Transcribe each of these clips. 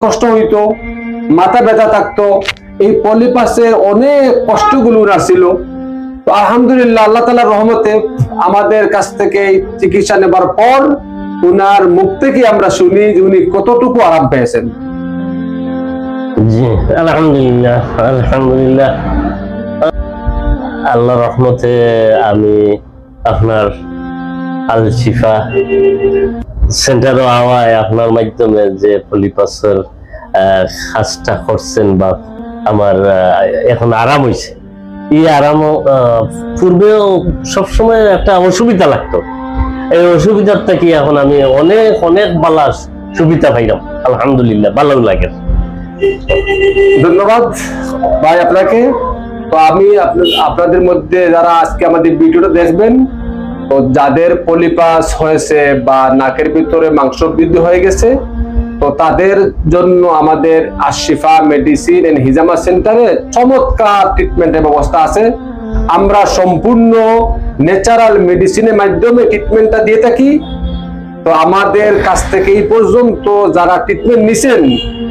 কষ্ট হইতো, মাথা ব্যথা থাকতো, এই পলিপাসের অনেক কষ্টগুলো উনার ছিল। তো আলহামদুলিল্লাহ আল্লাহ তাআলার রহমতে আমাদের কাছ থেকে চিকিৎসা নেবার পর উনার মুখ থেকে আমরা শুনি যে উনি কতটুকু আরাম পেয়েছেন। জি আলহামদুলিল্লাহ, আলহামদুলিল্লাহ। আল্লাহ রহমতে আমি আপনার আল শিফা সেন্টারও আওয়ায় আপনার মাধ্যমে যে পলিপাসের কাজটা করছেন বা আমার এখন আরাম হয়েছে। এই আরামও পূর্বেও সবসময় একটা অসুবিধা লাগতো, এই অসুবিধার থেকে এখন আমি অনেক অনেক ভালো সুবিধা পাইলাম, আলহামদুলিল্লাহ, ভালো লাগে। ধন্যবাদ ভাই আপনাকে। তো আমি আপনাদের মধ্যে যারা আজকে আমাদের ভিডিওটা দেখবেন, তো যাদের পলিপাস হয়েছে বা নাকের ভিতরে মাংস বৃদ্ধি হয়ে গেছে, তো তাদের জন্য আমাদের আশিফা মেডিসিন এন্ড হিজামা সেন্টারে চমৎকার ট্রিটমেন্টের ব্যবস্থা আছে। আমরা সম্পূর্ণ ন্যাচারাল মেডিসিনের মাধ্যমে ট্রিটমেন্টটা দিয়ে থাকি। তো আমাদের কাছ থেকে এই পর্যন্ত যারা ট্রিটমেন্ট নিছেন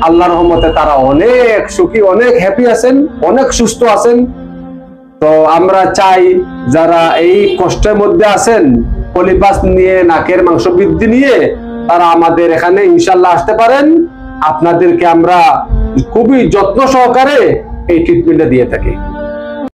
আল্লাহর রহমতে তারা অনেক সুখী, অনেক হ্যাপি আছেন, অনেক সুস্থ আছেন। তো আমরা চাই যারা এই কষ্টের মধ্যে আছেন পলিপাস নিয়ে, নাকের মাংস বৃদ্ধি নিয়ে, তারা আমাদের এখানে ইনশাল্লাহ আসতে পারেন। আপনাদেরকে আমরা খুবই যত্ন সহকারে এই ট্রিটমেন্টটা দিয়ে থাকি।